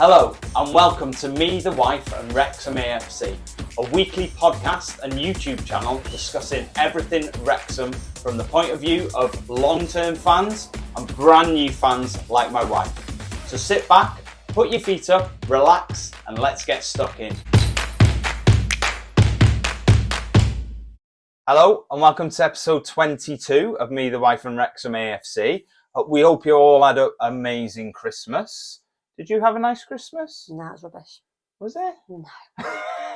Hello and welcome to Me, the Wife and Wrexham AFC, a weekly podcast and YouTube channel discussing everything Wrexham from the point of view of long-term fans and brand new fans like my wife. So sit back, put your feet up, relax and let's get stuck in. Hello and welcome to episode 22 of Me, the Wife and Wrexham AFC. We hope you all had an amazing Christmas. Did you have a nice Christmas? No, it was rubbish. Was it? No.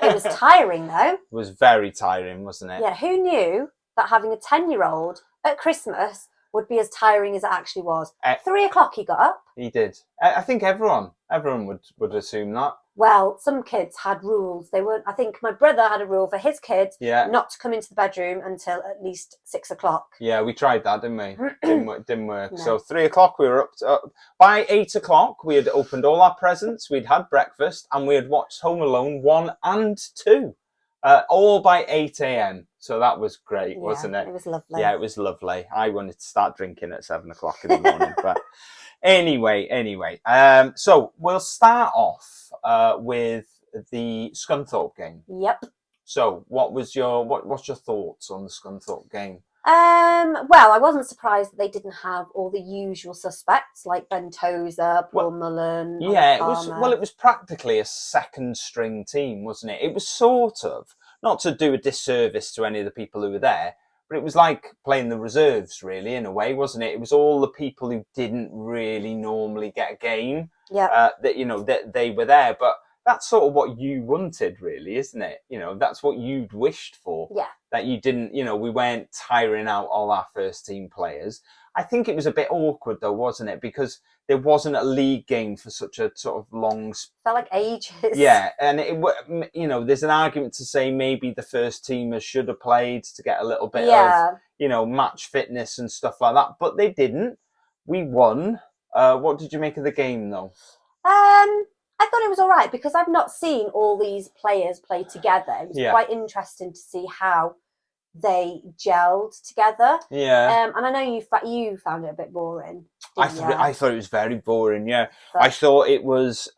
It was tiring though. It was very tiring, wasn't it? Yeah, who knew that having a 10-year-old at Christmas would be as tiring as it actually was? 3 o'clock he got up. He did. I think everyone would assume that. Well, some kids had rules. They weren't. I think my brother had a rule for his kids not to come into the bedroom until at least 6 o'clock. Yeah, we tried that, didn't we? Didn't work. No. So 3 o'clock we were up. By 8 o'clock we had opened all our presents, we'd had breakfast, and we had watched Home Alone 1 and 2, all by 8 a.m. So that was great, wasn't it? It was lovely. Yeah, it was lovely. I wanted to start drinking at 7 o'clock in the morning, but anyway. So we'll start off with the Scunthorpe game. Yep. So what's your thoughts on the Scunthorpe game? Well, I wasn't surprised that they didn't have all the usual suspects like Ben Tozer, Paul Mullen. Yeah, it was practically a second string team, wasn't it? It was sort of, not to do a disservice to any of the people who were there, but it was like playing the reserves, really, in a way, wasn't it? It was all the people who didn't really normally get a game. Yeah. That they were there, but that's sort of what you wanted, really, isn't it? You know, that's what you'd wished for. Yeah. That you didn't, we weren't tiring out all our first team players. I think it was a bit awkward though, wasn't it? Because there wasn't a league game for such a sort of long. Felt like ages. Yeah, and there's an argument to say maybe the first teamers should have played to get a little bit of, match fitness and stuff like that, but they didn't. We won. What did you make of the game though? I thought it was all right because I've not seen all these players play together. It was quite interesting to see how they gelled together. Yeah. And I know you found it a bit boring. I thought it was very boring. Yeah. But I thought it was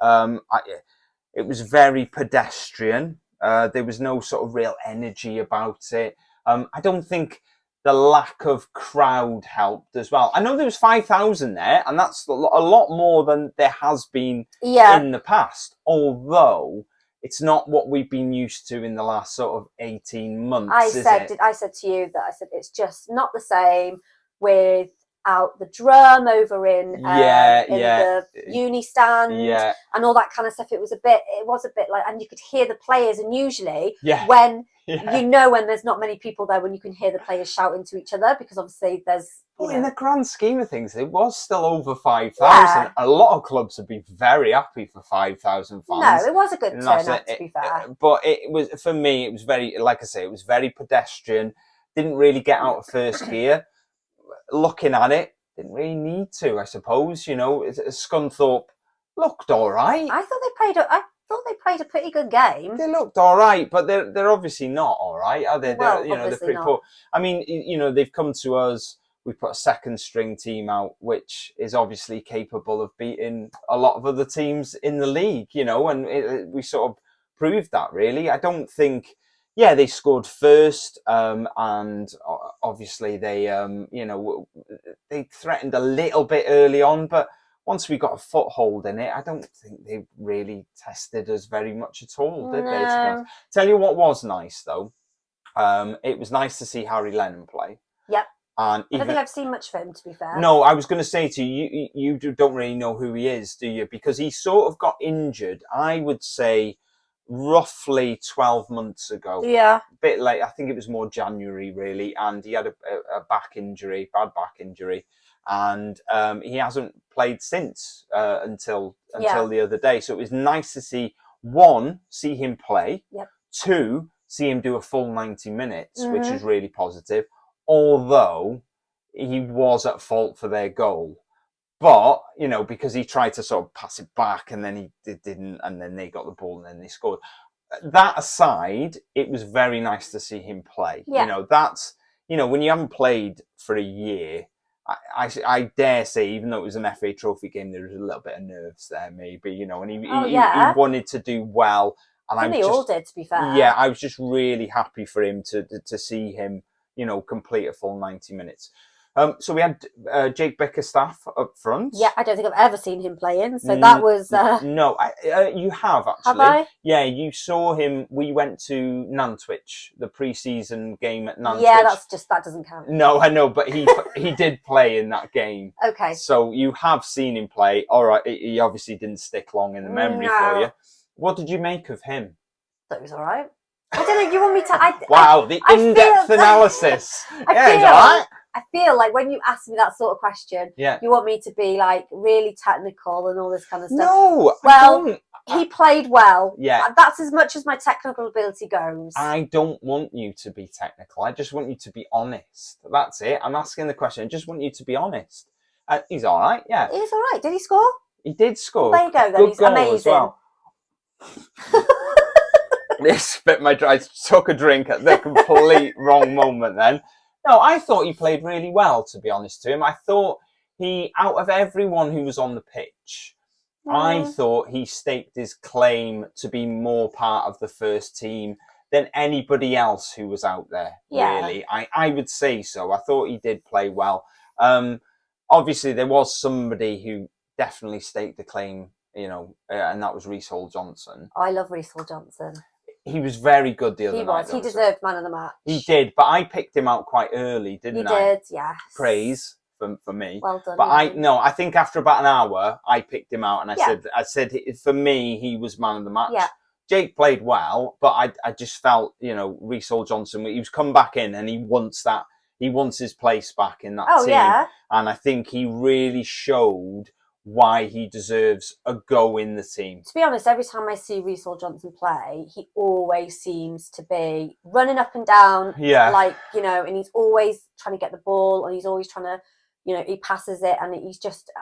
it was very pedestrian. There was no sort of real energy about it. I don't think the lack of crowd helped as well. I know there was 5,000 there, and that's a lot more than there has been in the past. Although it's not what we've been used to in the last sort of 18 months. I said to you that it's just not the same without the drum over in the uni stand and all that kind of stuff. It was a bit like, and you could hear the players, and usually when there's not many people there, when you can hear the players shouting to each other, because obviously there's. Well, in the grand scheme of things, it was still over 5,000. A lot of clubs would be very happy for 5,000 fans. No, it was a good turnout, to be fair. But it was, for me, it was very, like I say, it was very pedestrian. Didn't really get out of first gear. Looking at it, didn't really need to, I suppose. Scunthorpe looked all right. I thought they played a pretty good game. They looked all right, but they're obviously not all right, are they? Well, they're pretty poor. I mean, they've come to us. We put a second string team out, which is obviously capable of beating a lot of other teams in the league, and we sort of proved that, really. I don't think, they scored first, and obviously they threatened a little bit early on, but once we got a foothold in it, I don't think they really tested us very much at all, did they? Tell you what was nice, though. It was nice to see Harry Lennon play. Yep. And I don't think I've seen much of him, to be fair. No, I was going to say to you, you don't really know who he is, do you? Because he sort of got injured, I would say, roughly 12 months ago. Yeah. A bit late. I think it was more January, really. And he had a bad back injury. And he hasn't played since until the other day. So it was nice to see, one, see him play. Yep. Two, see him do a full 90 minutes, which is really positive. Although he was at fault for their goal. But, because he tried to sort of pass it back and then he didn't, and then they got the ball and then they scored. That aside, it was very nice to see him play. Yeah. That's, when you haven't played for a year I dare say, even though it was an FA Trophy game, there was a little bit of nerves there, maybe, you know, and he wanted to do well. And I think they all did, to be fair. Yeah, I was just really happy for him to see him, you know, complete a full 90 minutes. So we had Jake Bickerstaff up front. Yeah, I don't think I've ever seen him playing, so that was... No, you have, actually. Have I? Yeah, you saw him. We went to Nantwich, the pre-season game at Nantwich. Yeah, that doesn't count. No, I know, but he did play in that game. Okay. So you have seen him play. All right, he obviously didn't stick long in the memory for you. What did you make of him? That was all right. I don't know, you want me to... Wow, the in-depth analysis. I feel like when you ask me that sort of question, you want me to be like really technical and all this kind of stuff. No, well, he played well. Yeah, that's as much as my technical ability goes. I don't want you to be technical. I just want you to be honest. That's it. I'm asking the question. I just want you to to be honest. He's all right. Yeah, he's all right. Did he score? He did score. Well, there you go. Then he's amazing. As well. This bit I took a drink at the complete wrong moment then. No, I thought he played really well, to be honest to him. I thought out of everyone who was on the pitch, I thought he staked his claim to be more part of the first team than anybody else who was out there, really. I would say so. I thought he did play well. Obviously, there was somebody who definitely staked the claim, you know, and that was Reece Johnson. I love Reece Johnson. He was very good the other night. He deserved man of the match. He did, but I picked him out quite early, didn't I? You did, yes. Praise for me. Well done. But I think after about an hour, I picked him out and I said for me, he was man of the match. Yeah. Jake played well, but I just felt, you know, Reece Johnson, he was come back in and he wants his place back in that team. Yeah. And I think he really showed why he deserves a go in the team. To be honest, every time I see Reece Johnson play, he always seems to be running up and down, like, you know, and he's always trying to get the ball, and he's always trying to, you know, he passes it, and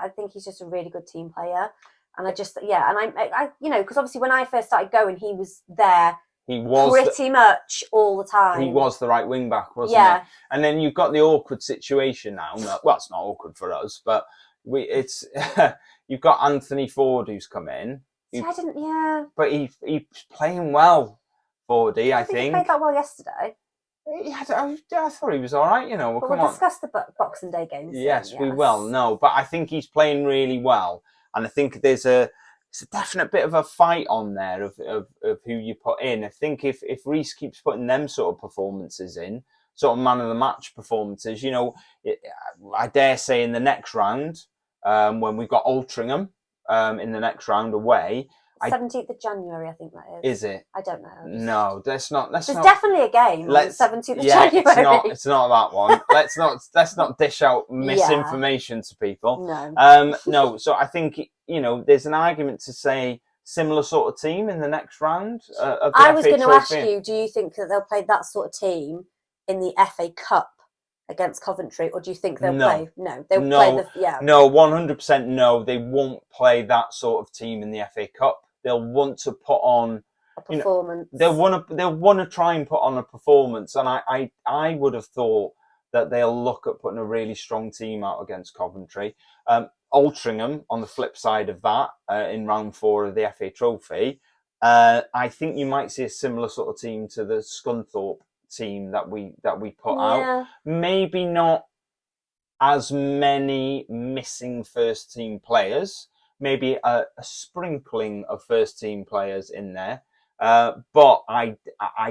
I think he's just a really good team player. And I you know, because obviously when I first started going, he was there. He was pretty much all the time. He was the right wing back, wasn't he? And then you've got the awkward situation now. Well, it's not awkward for us, but you've got Anthony Ford who's come in. But he's playing well, Fordy, I think. He played that well yesterday. I thought he was all right, you know. But we'll discuss the Boxing Day games. Yes, we will. No, but I think he's playing really well, and I think it's a definite bit of a fight on there of who you put in. I think if Reece keeps putting them sort of performances in, sort of man of the match performances, you know, I dare say in the next round, when we've got Altrincham in the next round away. 17th of January, I think that is. Is it? I don't know. No, there's definitely a game on the 17th of January. It's not that one. let's not dish out misinformation to people. No. No, so I think, you know, there's an argument to say similar sort of team in the next round of the I was FA going to Trophy. ask you, do you think that they'll play that sort of team in the FA Cup against Coventry, or do you think they'll play? No, they'll play No, 100% no. They won't play that sort of team in the FA Cup. They'll want to put on a performance. They'll want to try and put on a performance, and I would have thought that they'll look at putting a really strong team out against Coventry. Altrincham on the flip side of that, in round 4 of the FA Trophy, I think you might see a similar sort of team to the Scunthorpe team that we put out. Maybe not as many missing first team players. Maybe a sprinkling of first team players in there. But I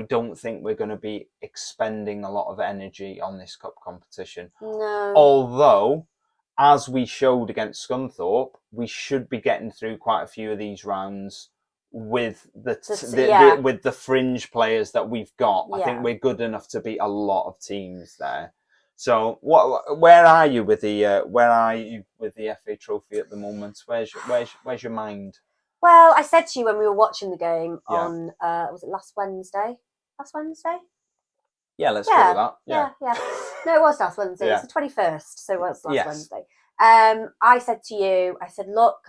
don't think we're going to be expending a lot of energy on this cup competition. No. Although, as we showed against Scunthorpe, we should be getting through quite a few of these rounds with with the fringe players that we've got. I think we're good enough to beat a lot of teams there. So, where are you with the FA Trophy at the moment? Where's your mind? Well, I said to you when we were watching the game on was it last Wednesday? Last Wednesday? Yeah, let's go with that. Yeah. No, it was last Wednesday. It was the 21st, so it was last Wednesday. I said to you, look,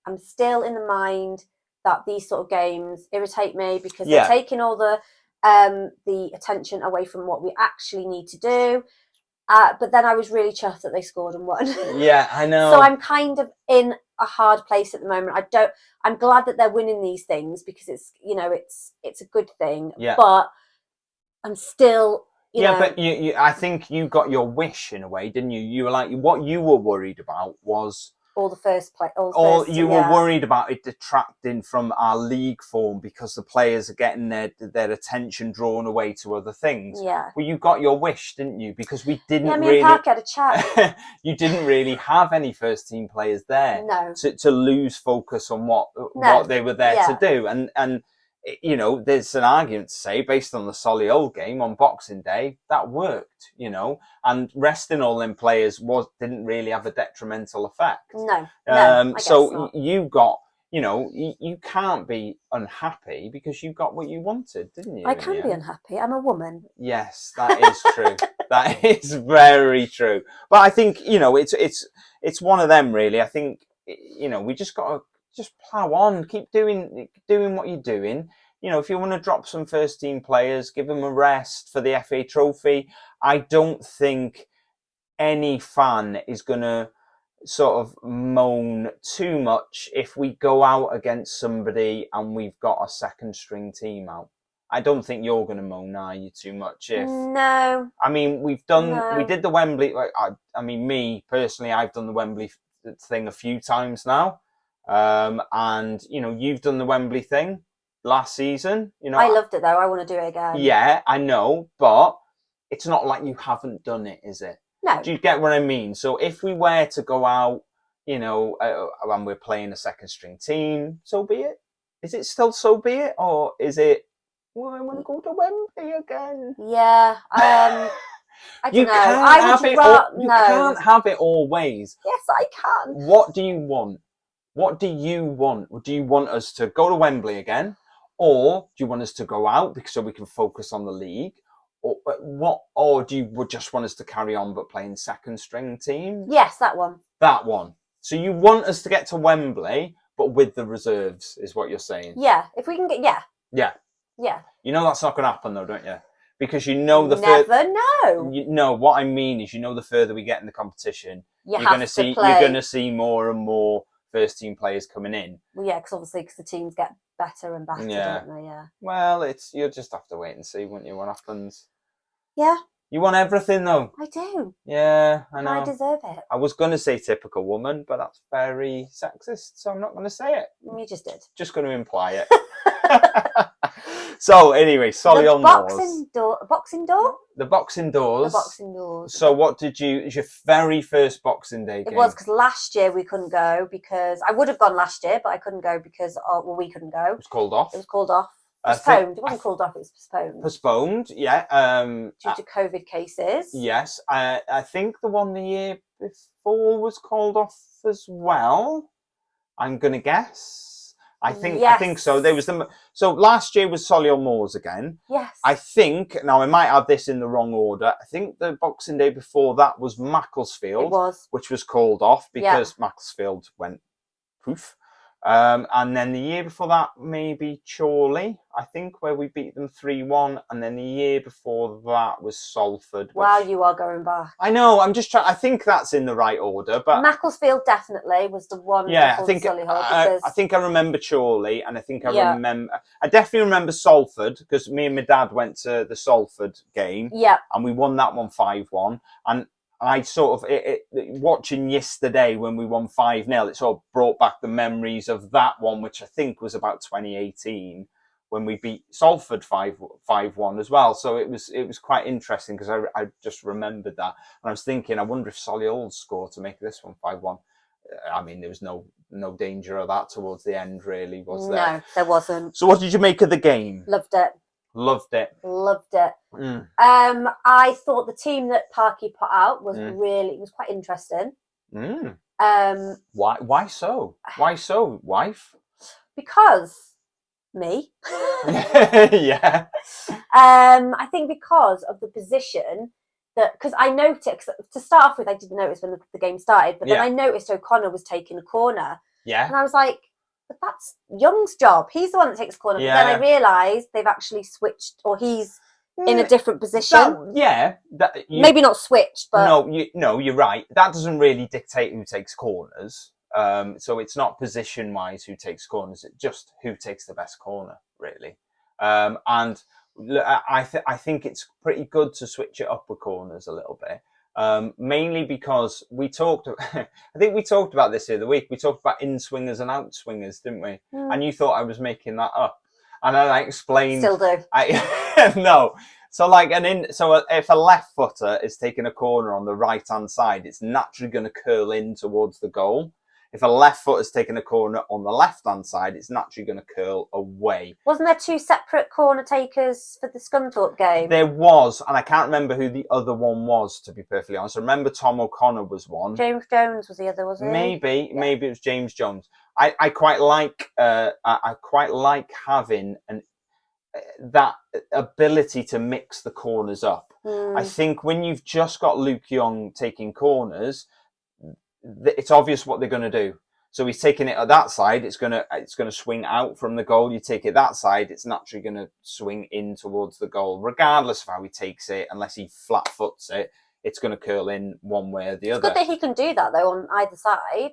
I'm still in the mind that these sort of games irritate me because they're taking all the attention away from what we actually need to do. But then I was really chuffed that they scored and won. Yeah, I know. So I'm kind of in a hard place at the moment. I'm glad that they're winning these things because it's, you know, it's a good thing. Yeah. But I'm still, you know. But I think you got your wish in a way, didn't you? You were like, what you were worried about was All the first play. You were worried about it detracting from our league form because the players are getting their attention drawn away to other things. Yeah. Well, you got your wish, didn't you? Because we didn't me really. and Park had a chat. You didn't really have any first team players there. No. To lose focus on what they were there to do, and you know, there's an argument to say based on the Solihull game on Boxing Day that worked, you know, and resting all them players didn't really have a detrimental effect. No. So you got, you know, you can't be unhappy because you got what you wanted, didn't you? I can be unhappy. I'm a woman. Yes, that is true. That is very true. But I think, you know, it's one of them really. I think, you know, we just got to just plow on, keep doing what you're doing. You know, if you want to drop some first team players, give them a rest for the FA Trophy. I don't think any fan is going to sort of moan too much if we go out against somebody and we've got a second string team out. I don't think you're going to moan, are you, too much? No. I mean, we did the Wembley. I mean, me personally, I've done the Wembley thing a few times now. And, you know, you've done the Wembley thing last season. You know, I loved it, though. I want to do it again. Yeah, I know. But it's not like you haven't done it, is it? No. Do you get what I mean? So if we were to go out, you know, and we're playing a second string team, so be it. Is it still so be it? Or is it, well, I want to go to Wembley again? Yeah. I don't know. You can't have it all ways. Yes, I can. What do you want? What do you want? Do you want us to go to Wembley again? Or do you want us to go out so we can focus on the league? Or do you just want us to carry on but playing second string team? Yes, that one. That one. So you want us to get to Wembley, but with the reserves, is what you're saying? Yeah, if we can get, Yeah. You know that's not going to happen though, don't you? Because you know never know. No, what I mean is, you know, the further we get in the competition, you're going to see more and more first team players coming in. Well, yeah, because the teams get better and better, don't they? Yeah. Well, you'll just have to wait and see, won't you, what happens? Yeah. You want everything, though. I do. Yeah, I know. I deserve it. I was going to say typical woman, but that's very sexist, so I'm not going to say it. You just did. Just going to imply it. So, anyway, Solihull Moors. Boxing door? The boxing doors. The boxing doors. So what it was your very first Boxing Day game? It was, because last year we couldn't go because, I would have gone last year, but I couldn't go because, we couldn't go. It was called off. It was called off. Postponed. It wasn't called off, it was postponed. Postponed, yeah. Due to COVID cases. Yes. I think the one the year before was called off as well. I'm going to guess. I think so. So last year was Solihull Moors again. Yes. I think, now I might have this in the wrong order. I think the Boxing Day before that was Macclesfield. It was. Which was called off because Macclesfield went poof. And then the year before that, maybe Chorley, I think, where we beat them 3-1. And then the year before that was Salford. Wow, you are going back. I know, I'm just trying, I think that's in the right order. But Macclesfield definitely was the one before Solihull. I think I remember Chorley, and I think I definitely remember Salford, because me and my dad went to the Salford game. Yeah. And we won that one 5-1. And I sort of, watching yesterday when we won 5-0, it sort of brought back the memories of that one, which I think was about 2018, when we beat Salford 5-1 as well. So it was quite interesting, because I just remembered that. And I was thinking, I wonder if Solihull scored to make this one 5-1. I mean, there was no danger of that towards the end, really, was there? No, there wasn't. So what did you make of the game? Loved it. Loved it. Loved it. Mm. I thought the team that Parky put out was was quite interesting. Mm. Why so? Why so, wife? Because me. Yeah. I think because of the position because I noticed, to start off with, I didn't notice when the game started, but then I noticed O'Connor was taking a corner. Yeah. And I was like, but that's Young's job. He's the one that takes the corner. Yeah. But then I realised they've actually switched, or he's in a different position. Maybe not switched, but no, you're right. That doesn't really dictate who takes corners. So it's not position wise who takes corners. It's just who takes the best corner, really. And I think it's pretty good to switch it up with corners a little bit. Mainly because we talked, I think we talked about this the other week. We talked about in swingers and out swingers, didn't we? And you thought I was making that up. And then I explained. Still do. No. So if a left footer is taking a corner on the right hand side, it's naturally going to curl in towards the goal. If a left foot is taking a corner on the left-hand side, it's naturally going to curl away. Wasn't there 2 separate corner takers for the Scunthorpe game? There was, and I can't remember who the other one was, to be perfectly honest. I remember Tom O'Connor was one. James Jones was the other, wasn't he? Maybe it was James Jones. I quite like having that ability to mix the corners up. I think when you've just got Luke Young taking corners, it's obvious what they're going to do. So he's taking it at that side. It's going to swing out from the goal. You take it that side, it's naturally going to swing in towards the goal, regardless of how he takes it. Unless he flat foots it, it's going to curl in one way or the other. It's good that he can do that though on either side.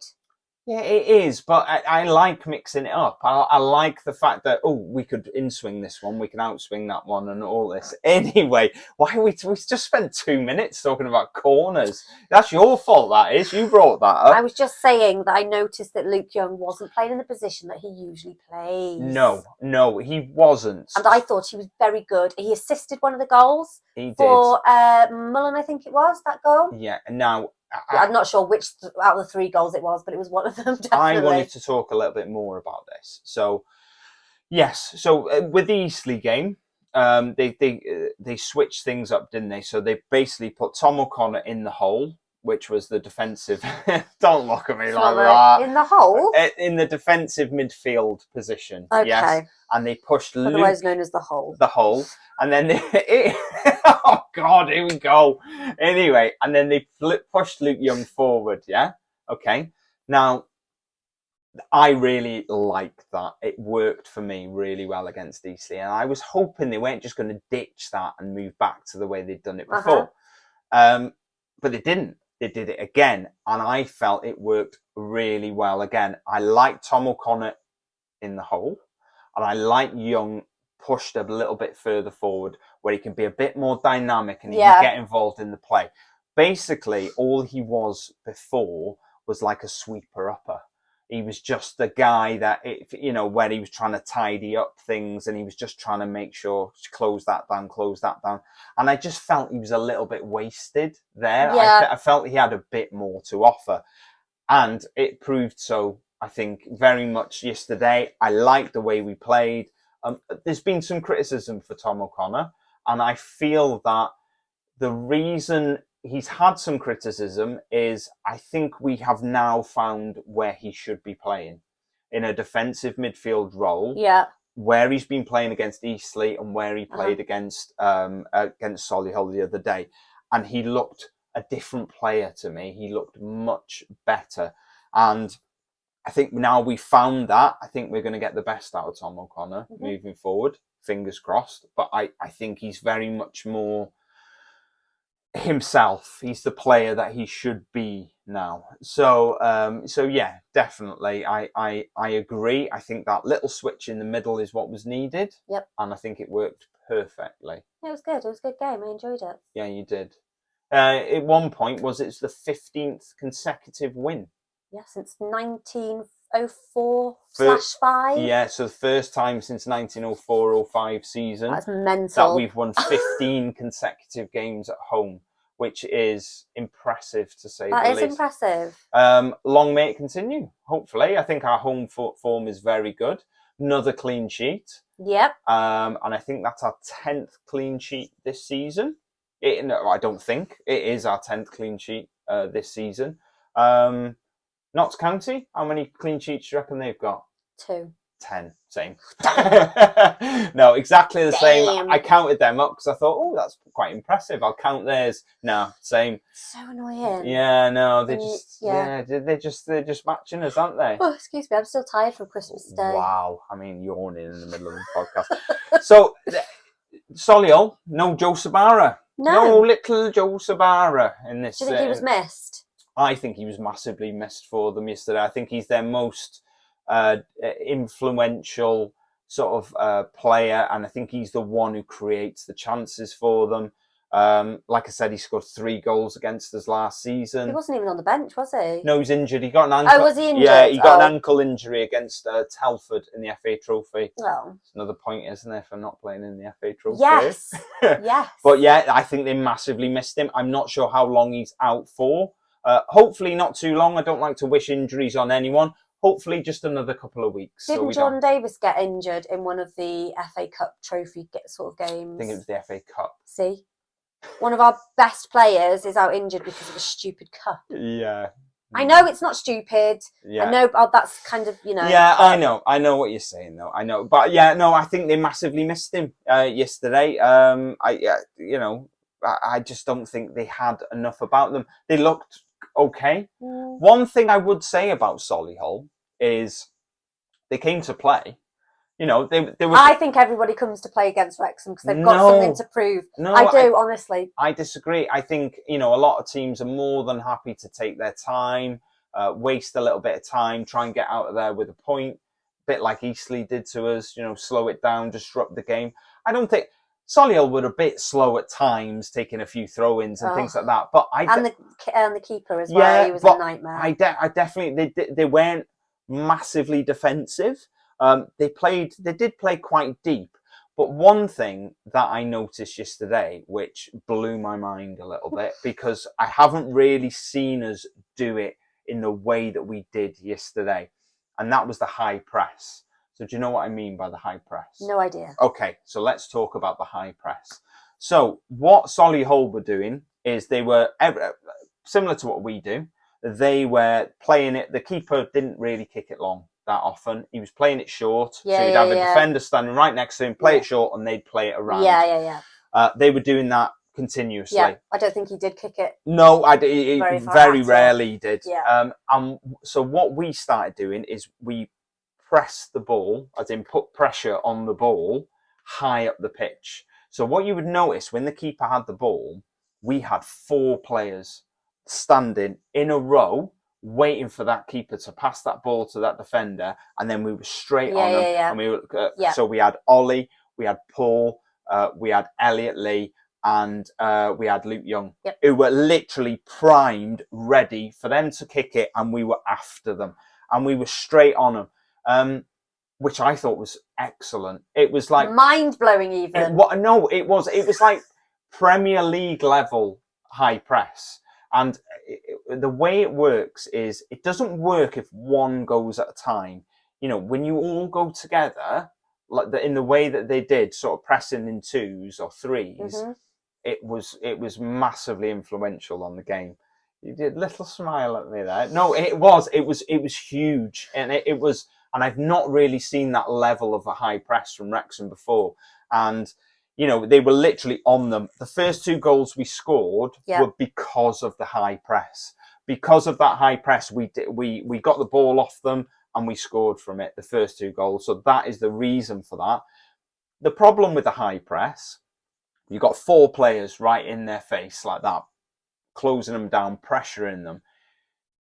Yeah, it is, but I like mixing it up. I like the fact that, we could in-swing this one, we can out-swing that one and all this. Anyway, we just spent 2 minutes talking about corners. That's your fault, that is. You brought that up. I was just saying that I noticed that Luke Young wasn't playing in the position that he usually plays. No, he wasn't. And I thought he was very good. He assisted one of the goals. He did. For Mullen, I think it was, that goal. Yeah, now... I'm not sure which out of the 3 goals it was, but it was one of them, definitely. I wanted to talk a little bit more about this. So, yes. So, with the Eastleigh game, they switched things up, didn't they? So, they basically put Tom O'Connor in the hole, which was the defensive... Don't look at me like that. In the hole? In the defensive midfield position. Okay. Yes. And they pushed Luke... Otherwise known as the hole. The hole. And then oh God, here we go. Anyway, and then they pushed Luke Young forward. Yeah. Okay. Now, I really liked that. It worked for me really well against Eastleigh, and I was hoping they weren't just going to ditch that and move back to the way they'd done it before. But they didn't. They did it again, and I felt it worked really well again. I like Tom O'Connor in the hole, and I like Young pushed a little bit further forward where he can be a bit more dynamic and he can get involved in the play. Basically, all he was before was like a sweeper upper. He was just the guy that, where he was trying to tidy up things and he was just trying to make sure, close that down. And I just felt he was a little bit wasted there. Yeah. I felt he had a bit more to offer. And it proved so, I think, very much yesterday. I liked the way we played. There's been some criticism for Tom O'Connor, and I feel that the reason he's had some criticism is I think we have now found where he should be playing in a defensive midfield role. Yeah. Where he's been playing against Eastleigh and where he played against Solihull the other day, and he looked a different player to me. He looked much better, and I think now we found that. I think we're going to get the best out of Tom O'Connor moving forward. Fingers crossed. But I think he's very much more himself. He's the player that he should be now. So yeah, definitely. I agree. I think that little switch in the middle is what was needed. Yep. And I think it worked perfectly. It was good. It was a good game. I enjoyed it. Yeah, you did. At one point, it's the 15th consecutive win. Yeah, since 1904/5. Yeah, so the first time since 1904/05 season. That's mental. That we've won 15 consecutive games at home, which is impressive to say the least. That is impressive. Long may it continue, hopefully. I think our home form is very good. Another clean sheet. Yep. And I think that's our 10th clean sheet this season. I don't think. It is our 10th clean sheet this season. Notts County, how many clean sheets do you reckon they've got? 2. 10. Same. No, exactly the same. I counted them up because I thought, that's quite impressive. I'll count theirs. No, same. So annoying. Yeah, no, they're just matching us, aren't they? Oh, excuse me, I'm still tired from Christmas Day. Wow. I mean, yawning in the middle of the podcast. So Solihull, no Joe Sabara. No. No little Joe Sabara in this. Do you think he was missed? I think he was massively missed for them yesterday. I think he's their most influential sort of player, and I think he's the one who creates the chances for them. Like I said, he scored 3 goals against us last season. He wasn't even on the bench, was he? No, he's injured. He got an ankle. Oh, was he injured? Yeah, he got an ankle injury against Telford in the FA Trophy. Oh. It's another point, isn't it, for not playing in the FA Trophy? Yes. Yes. But yeah, I think they massively missed him. I'm not sure how long he's out for. Hopefully not too long. I don't like to wish injuries on anyone. Hopefully just another couple of weeks. Didn't Jordan Davis get injured in one of the FA Cup trophy sort of games? I think it was the FA Cup. See? One of our best players is out injured because of a stupid cup. Yeah. I know it's not stupid. Yeah. I know that's kind of, you know. Yeah, I know. I know what you're saying, though. I know. But yeah, no, I think they massively missed him yesterday. I just don't think they had enough about them. They looked okay. One thing I would say about Solihull is they came to play. You know, they were. I think everybody comes to play against Wrexham because they've got something to prove. No, I do, honestly. I disagree. I think, a lot of teams are more than happy to take their time, waste a little bit of time, try and get out of there with a point. A bit like Eastleigh did to us, slow it down, disrupt the game. I don't think Solihull were a bit slow at times, taking a few throw-ins and things like that. But the keeper as well, he was a nightmare. I definitely they weren't massively defensive. They did play quite deep. But one thing that I noticed yesterday, which blew my mind a little bit, because I haven't really seen us do it in the way that we did yesterday, and that was the high press. So do you know what I mean by the high press? No idea. Okay, so let's talk about the high press. So what Solihull were doing is they were similar to what we do. They were playing it. The keeper didn't really kick it long that often. He was playing it short. So he'd have a defender standing right next to him, play it short, and they'd play it around. Yeah. They were doing that continuously. Yeah, I don't think he did kick it. No, he very rarely did. Yeah. So what we started doing is we press the ball, as in put pressure on the ball high up the pitch. So what you would notice when the keeper had the ball, we had 4 players standing in a row waiting for that keeper to pass that ball to that defender, and then we were straight on them. Yeah. And we were, so we had Ollie, we had Paul, we had Elliot Lee, and we had Luke Young, who were literally primed, ready for them to kick it, and we were after them, and we were straight on them, which I thought was excellent. It was like mind-blowing, even. It was like Premier League level high press. And the way it works is it doesn't work if one goes at a time. When you all go together, like in the way that they did, sort of pressing in 2s or 3s, it was massively influential on the game. You did a little smile at me there. No, it was huge, and it was, and I've not really seen that level of a high press from Wrexham before. And they were literally on them. The first 2 goals we scored were because of the high press. Because of that high press, we got the ball off them and we scored from it, the first 2 goals. So that is the reason for that. The problem with the high press, you've got 4 players right in their face like that, closing them down, pressuring them.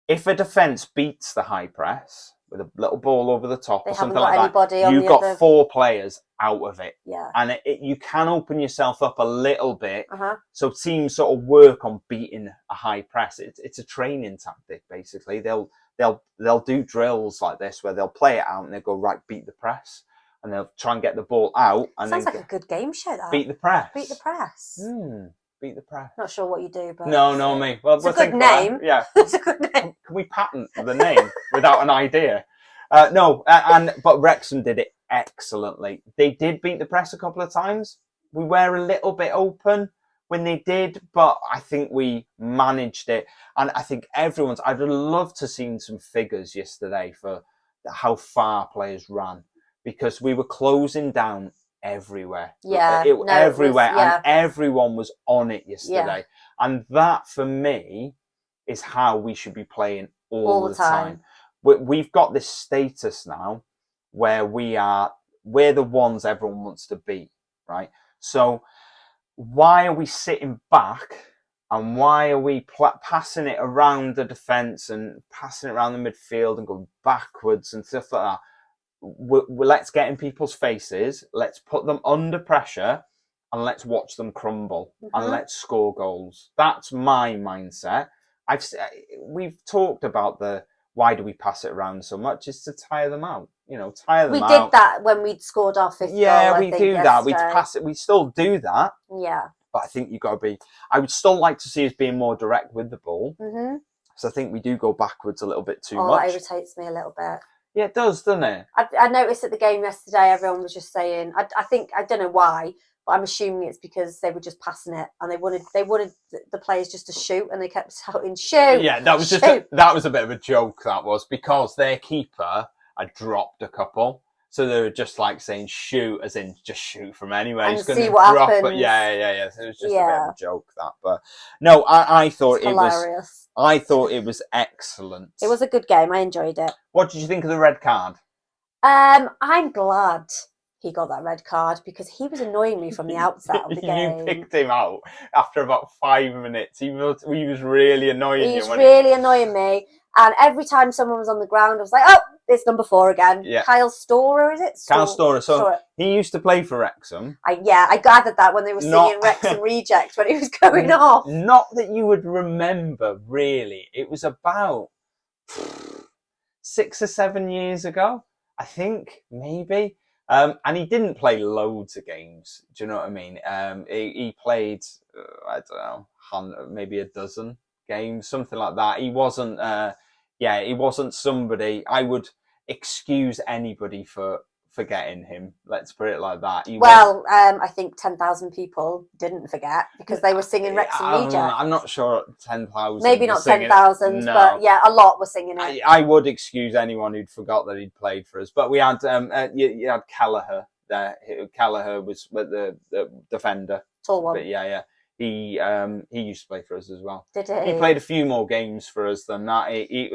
If a defence beats the high press with a little ball over the top or something like that, you've got 4 players out of it. Yeah. And you can open yourself up a little bit. So teams sort of work on beating a high press. It's a training tactic, basically. They'll do drills like this where they'll play it out and they'll go, right, beat the press. And they'll try and get the ball out. And sounds like a good game show, that. Beat the press. Beat the press. Beat the press. Not sure what you do, but... No, me. Well, it's a good name. Yeah. It's a good name. Can we patent the name without an idea? But Wrexham did it excellently. They did beat the press a couple of times. We were a little bit open when they did, but I think we managed it. And I think I'd love to see some figures yesterday for how far players ran, because we were closing down everywhere. Everywhere. And everyone was on it yesterday. And that, for me, is how we should be playing all the time. We've got this status now where we're the ones everyone wants to beat, right? So why are we sitting back and why are we passing it around the defence and passing it around the midfield and going backwards and stuff like that? Let's get in people's faces, let's put them under pressure, and let's watch them crumble, and let's score goals. That's my mindset. We've talked about why do we pass it around so much? Is to tire them out. Tire them out. We did that when we'd scored our fifth goal. Yeah, we do that. We'd pass it. We still do that. Yeah. But I think you've got to be. I would still like to see us being more direct with the ball. So I think we do go backwards a little bit too much. That irritates me a little bit. Yeah, it does, doesn't it? I noticed at the game yesterday, everyone was just saying. I don't know why, but I'm assuming it's because they were just passing it and they wanted the players just to shoot, and they kept shouting shoot. Yeah, that was that was a bit of a joke. That was because their keeper had dropped a couple, so they were just like saying shoot, as in just shoot from anywhere. And he's going to what drop happens. it. Yeah. So it was just a bit of a joke, that. But no, I thought it was hilarious. I thought it was excellent. It was a good game. I enjoyed it. What did you think of the red card? I'm glad he got that red card because he was annoying me from the outset of the game. You picked him out after about 5 minutes. He was really annoying you. He was really annoying me. And every time someone was on the ground, I was like, oh, it's number 4 again. Yeah. Kyle Storer, is it? Kyle Storer. So he used to play for Wrexham. I gathered that when they were singing Wrexham Reject when he was going off. Not that you would remember, really. It was about 6 or 7 years ago, I think, maybe. And he didn't play loads of games. Do you know what I mean? He played, I don't know, maybe a dozen games, something like that. He wasn't, he wasn't somebody I would excuse anybody for forgetting him. Let's put it like that. I think 10,000 people didn't forget because they were singing Wrexham Reject. I'm not sure 10,000. Maybe not 10,000, but yeah, a lot were singing it. I would excuse anyone who'd forgot that he'd played for us. But we had you had Kelleher there. Kelleher was the defender. Tall one. But yeah. He used to play for us as well. Did he? He played a few more games for us than that.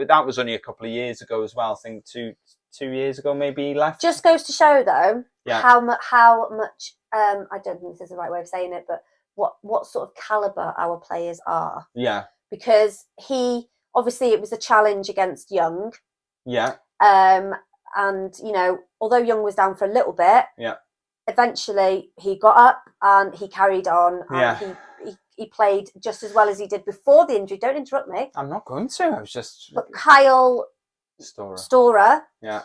That was only a couple of years ago as well. I think 2 years ago maybe he left. Just goes to show though how much I don't think this is the right way of saying it, but what sort of caliber our players are. Yeah. Because obviously it was a challenge against Young. Yeah. And although Young was down for a little bit. Yeah. Eventually he got up and he carried on and he played just as well as he did before the injury. Don't interrupt me. I'm not going to. I was just... But Kyle Storer. Yeah.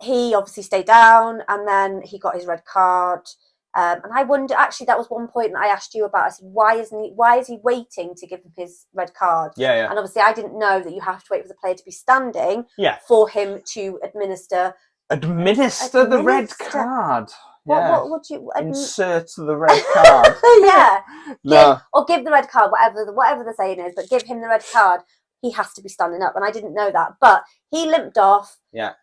He obviously stayed down and then he got his red card. And I wonder, actually, that was one point that I asked you about. I said, why is he waiting to give him his red card? Yeah. And obviously I didn't know that you have to wait for the player to be standing for him to administer the red card. What would you insert the red card? Give the red card, whatever the saying is, but give him the red card. He has to be standing up, and I didn't know that, but he limped off. Yeah,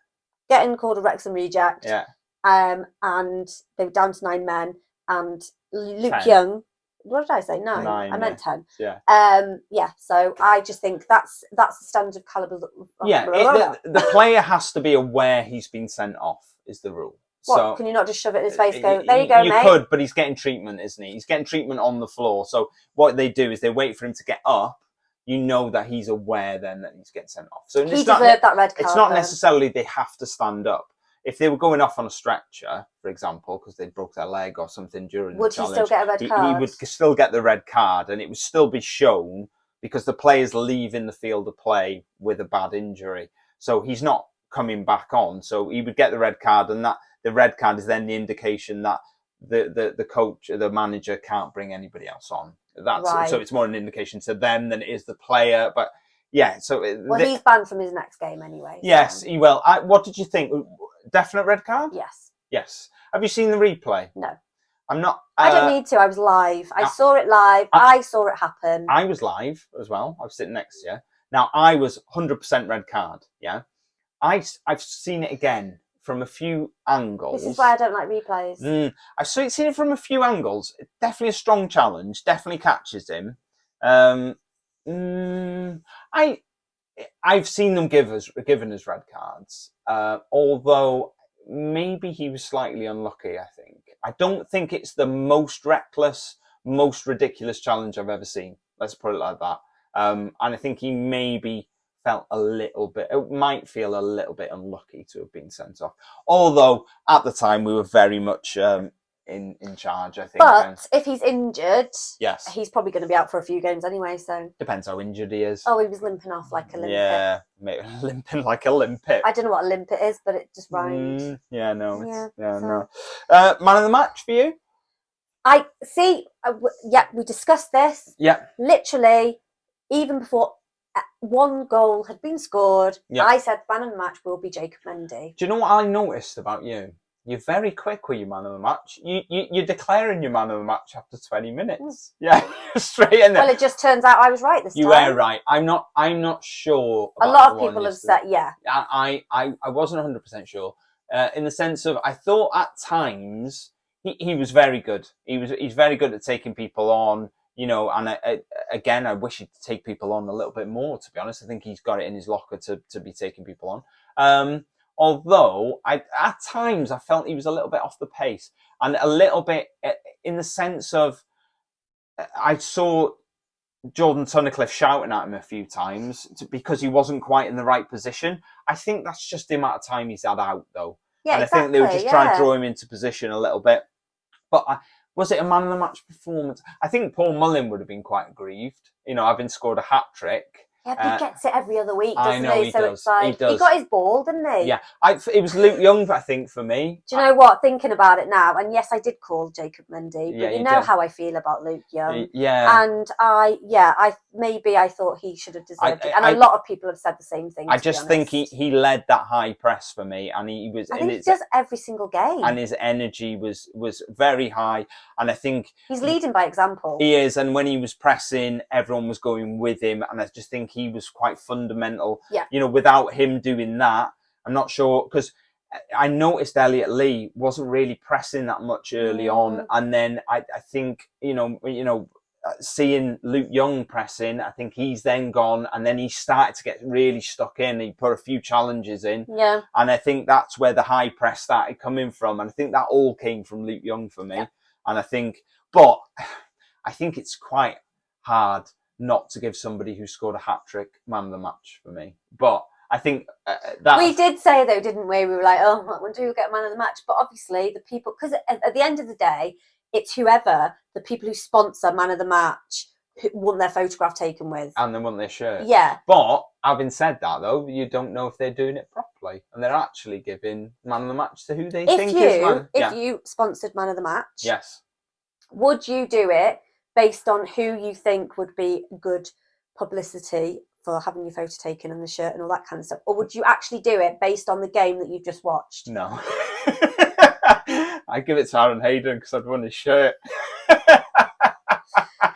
getting called a Wrexham reject. Yeah, and they were down to 9 men, and Luke Young. What did I say? 9. I meant 10. Yeah. So I just think that's the standard of calibre. The player has to be aware he's been sent off. Is the rule. What, so can you not just shove it in his face? Go, there you go, mate. You could, but he's getting treatment, isn't he? He's getting treatment on the floor. So what they do is they wait for him to get up. You know that he's aware then that he's getting sent off. So he deserved that red card. It's not necessarily they have to stand up. If they were going off on a stretcher, for example, because they broke their leg or something during the challenge, would he still get a red card? He would still get the red card, and it would still be shown because the player's leaving the field of play with a bad injury. So he's not coming back on. So he would get the red card, and that the red card is then the indication that the coach or the manager can't bring anybody else on. That's right. So it's more an indication to them than it is the player. But yeah, so he's banned from his next game anyway. Yes, he will. What did you think? Definite red card? Yes. Yes. Have you seen the replay? No. I'm not. I don't need to. I was live. I saw it live. I saw it happen. I was live as well. I was sitting next to you. Now I was 100% red card. Yeah. I've seen it again from a few angles. This is why I don't like replays. I've seen it from a few angles. Definitely a strong challenge. Definitely catches him. I've seen them given us red cards. Although maybe he was slightly unlucky, I think. I don't think it's the most reckless, most ridiculous challenge I've ever seen. Let's put it like that. And I think he maybe felt a little bit, it might feel a little bit unlucky to have been sent off. Although, at the time, we were very much in charge, I think. But if he's injured, yes, he's probably going to be out for a few games anyway, so... Depends how injured he is. Oh, he was limping off like a limpet. Yeah, maybe limping like a limpet. I don't know what a limpet is, but it just rhymed. Yeah, no. So. No. Man of the match for you? I see. We discussed this. Yeah. Literally, even before one goal had been scored, yeah. I said man of the match will be Jacob Mendy. Do you know what I noticed about you? You're very quick with your man of the match. You're declaring your man of the match after 20 minutes. Yeah, straight in there. Well, it just turns out I was right this time. You were right. I'm not sure. A lot of people have said, yeah. I wasn't 100% sure. In the sense of, I thought at times he was very good. He's very good at taking people on. You know, and again, I wish he'd take people on a little bit more, to be honest. I think he's got it in his locker to be taking people on. Although, at times, I felt he was a little bit off the pace. And a little bit in the sense of, I saw Jordan Tunnicliffe shouting at him a few times because he wasn't quite in the right position. I think that's just the amount of time he's had out, though. Yeah, and exactly, I think they were just trying to draw him into position a little bit. But was it a man of the match performance? I think Paul Mullin would have been quite aggrieved, having scored a hat-trick. Yeah, but he gets it every other week, doesn't I know he? he So does. it's like, He does. He got his ball, didn't he? Yeah, it was Luke Young, I think, for me. Do you know what? Thinking about it now, and yes, I did call Jacob Mendy, but you know how I feel about Luke Young. Yeah. And I thought he should have deserved it. And a lot of people have said the same thing. I just think he led that high press for me, and he was. I think he does every single game. And his energy was very high, and I think he's leading by example. He is, and when he was pressing, everyone was going with him, and I just think he was quite fundamental. Yeah. Without him doing that, I'm not sure, because I noticed Elliot Lee wasn't really pressing that much early on, and then I think seeing Luke Young pressing, I think he's then gone, and then he started to get really stuck in. He put a few challenges in, and I think that's where the high press started coming from, and I think that all came from Luke Young for me. And I think it's quite hard not to give somebody who scored a hat-trick man of the match for me. But I think that... We did say, though, didn't we? We were like, oh, when do we get man of the match? But obviously, the people... Because at the end of the day, it's whoever, the people who sponsor man of the match, who want their photograph taken with. And they want their shirt. Yeah. But, having said that, though, you don't know if they're doing it properly. And they're actually giving man of the match to who they think is man. If you sponsored man of the match... Yes. Would you do it based on who you think would be good publicity for having your photo taken and the shirt and all that kind of stuff? Or would you actually do it based on the game that you've just watched? No. I'd give it to Aaron Hayden because I'd won his shirt.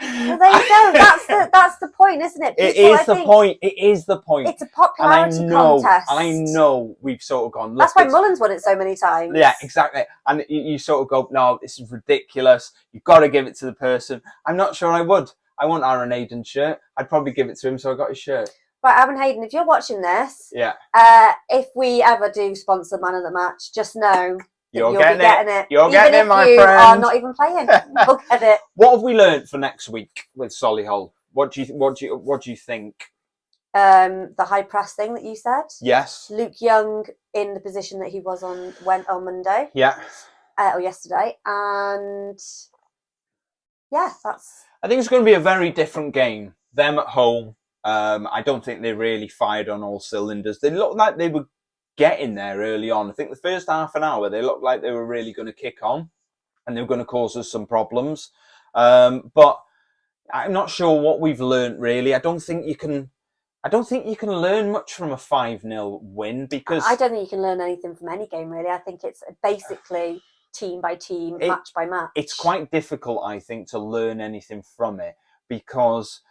Well, there you go. That's the point, isn't it? It is the point. It is the point. It's a popularity contest. I know we've sort of gone. That's why Mullen's won it so many times. Yeah, exactly. And you sort of go, no, this is ridiculous. You've got to give it to the person. I'm not sure I would. I want Aaron Hayden's shirt. I'd probably give it to him, so I got his shirt. Right, Aaron Hayden, if you're watching this, if we ever do sponsor Man of the Match, just know you'll be getting it. You're getting it, my friend. Even if you are not even playing, you'll get it. What have we learned for next week with Solihull? What do you think? The high press thing that you said. Yes. Luke Young in the position that he was on Monday. Yeah. Or yesterday, and that's. I think it's going to be a very different game. Them at home. I don't think they really fired on all cylinders. They looked like they were getting there early on. I think the first half an hour, they looked like they were really going to kick on and they were going to cause us some problems. But I'm not sure what we've learned really. I don't think you can learn much from a 5-0 win because... I don't think you can learn anything from any game really. I think it's basically team by team, match by match. It's quite difficult, I think, to learn anything from it because...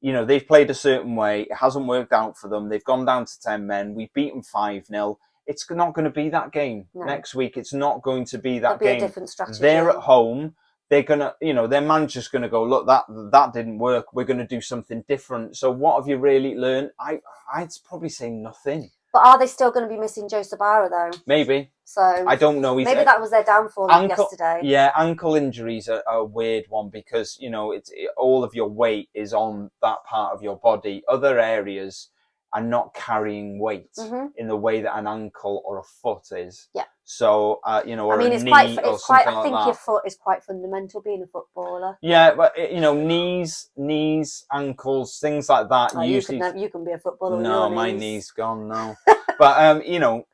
they've played a certain way. It hasn't worked out for them. They've gone down to 10 men. We've beaten 5-0. It's not going to be that game next week. It's not going to be that game. It'll be a different strategy. They're at home. They're going to, their manager's going to go, look, that didn't work. We're going to do something different. So what have you really learned? I'd probably say nothing. But are they still going to be missing Joe Sabara though? Maybe. So I don't know. Maybe that was their downfall yesterday. Yeah, ankle injuries are a weird one because, you know, all of your weight is on that part of your body. Other areas are not carrying weight in the way that an ankle or a foot is. Yeah. So, you know, or I mean, a knee or something like that. I think your foot is quite fundamental being a footballer. Yeah, but, you know, knees, ankles, things like that. Oh, usually, you can be a footballer. No, with your my knees. knee's gone now. But you know,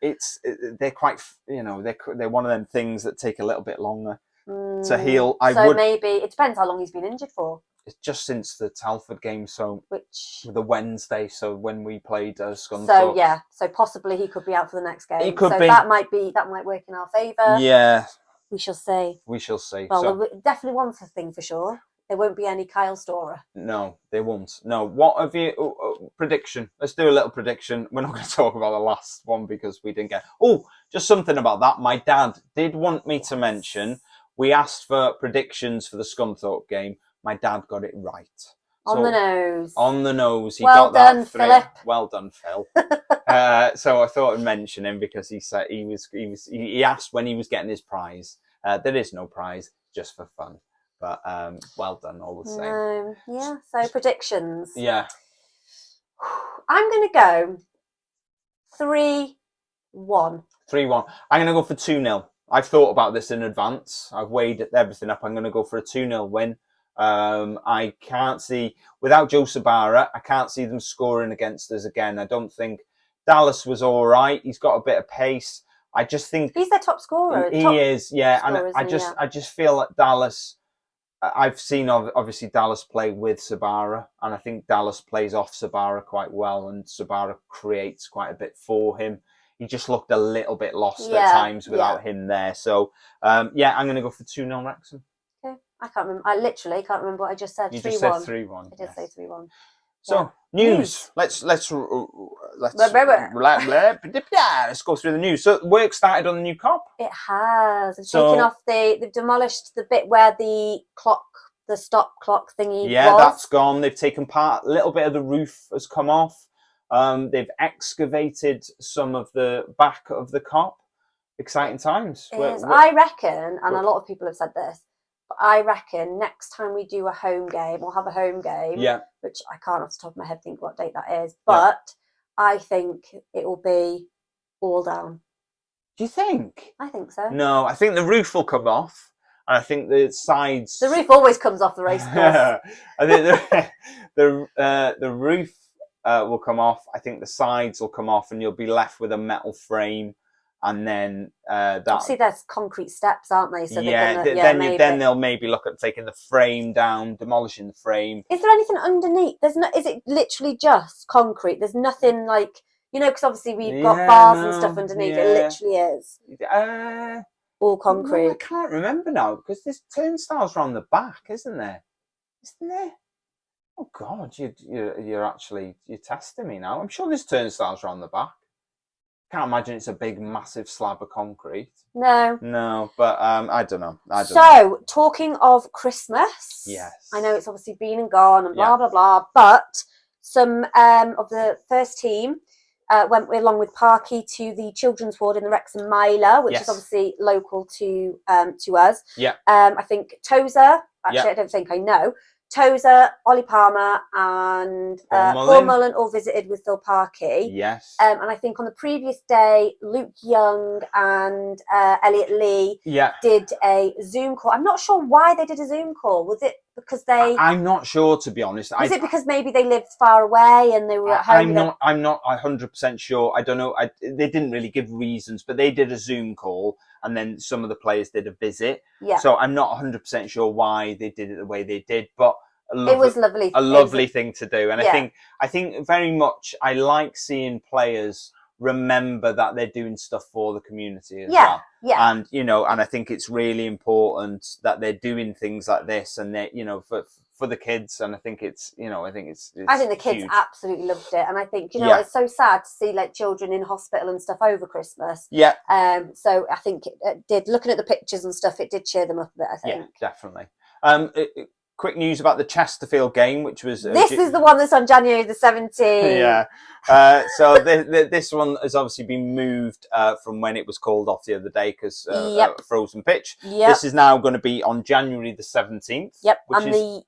they're quite, you know, they're one of them things that take a little bit longer to heal. Maybe it depends how long he's been injured for. It's just since the Telford game, the Wednesday, so when we played Scunthorpe. So yeah, so possibly he could be out for the next game. He could so be. that might work in our favour. Yeah, we shall see. We shall see. Well, definitely one thing for sure. There won't be any Kyle Storer. No, there won't. No. What have you... prediction. Let's do a little prediction. We're not going to talk about the last one because we didn't get... Oh, just something about that. My dad did want me to mention, we asked for predictions for the Scunthorpe game. My dad got it right. On the nose. On the nose. He well got done, that Philip. Well done, Phil. So I thought I'd mention him because he said he asked when he was getting his prize. There is no prize, just for fun. But well done all the same. Yeah, so predictions. Yeah. I'm going to go 3-1. 3-1. I'm going to go for 2-0. I've thought about this in advance. I've weighed everything up. I'm going to go for a 2-0 win. I can't see, without Joe Sabara, I can't see them scoring against us again. I don't think Dallas was all right. He's got a bit of pace. I just think... He's their top scorer. He is, yeah. And I just feel like Dallas... I've seen obviously Dallas play with Sabara, and I think Dallas plays off Sabara quite well, and Sabara creates quite a bit for him. He just looked a little bit lost at times without him there. So, yeah, I'm going to go for 2-0 Wrexham. Okay. I can't remember. I literally can't remember what I just said. You 3-1. just said 3-1. I did say 3-1. So, news. Let's go through the news. So, work started on the new Kop. It has. They've demolished the bit where the stop clock thingy was. Yeah, that's gone. They've taken part. A little bit of the roof has come off. They've excavated some of the back of the Kop. Exciting times. I reckon, and a lot of people have said this, but I reckon next time we do a home game, we'll have a home game, which I can't off the top of my head think what date that is, but I think it will be all down. Do you think? I think so. No, I think the roof will come off, and I think the sides... The roof always comes off the racecourse. I think the roof will come off. I think the sides will come off, and you'll be left with a metal frame. And then obviously there's concrete steps, aren't they? So then they'll maybe look at taking the frame down, demolishing the frame. Is there anything underneath? Is it literally just concrete? There's nothing like, you know, because obviously we've got bars and stuff underneath. It literally is all concrete. Well, I can't remember now because there's turnstiles around the back, isn't there? Isn't there? Oh God, you're testing me now. I'm sure there's turnstiles around the back. Can't imagine it's a big, massive slab of concrete. No, but I don't know. So, talking of Christmas, yes, I know it's obviously been and gone and blah blah blah, but some of the first team went along with Parky to the children's ward in the Wrexham Miler, which is obviously local to us. Yeah. I think Tozer. Actually, I don't think I know. Tozer, Ollie Palmer, and Paul Mullen all visited with Phil Parky. Yes. And I think on the previous day, Luke Young and Elliot Lee did a Zoom call. I'm not sure why they did a Zoom call. Was it because they... I'm not sure, to be honest. Was it because maybe they lived far away and they were at home? I'm not 100% sure. I don't know. They didn't really give reasons, but they did a Zoom call, and then some of the players did a visit. Yeah. So I'm not 100% sure why they did it the way they did, but it was lovely. A lovely thing to do. And I think very much I like seeing players remember that they're doing stuff for the community as well. Yeah. And, you know, and I think it's really important that they're doing things like this, and they, you know, for the kids. And I think it's, you know, I think the kids huge. Absolutely loved it. And I think, you know, it's so sad to see like children in hospital and stuff over Christmas. Yeah. So I think it did, looking at the pictures and stuff, it did cheer them up a bit, I think. Yeah, definitely. quick news about the Chesterfield game, which was... this is the one that's on January the 17th. Yeah. So this one has obviously been moved from when it was called off the other day because frozen pitch. Yep. This is now going to be on January the 17th. Yep.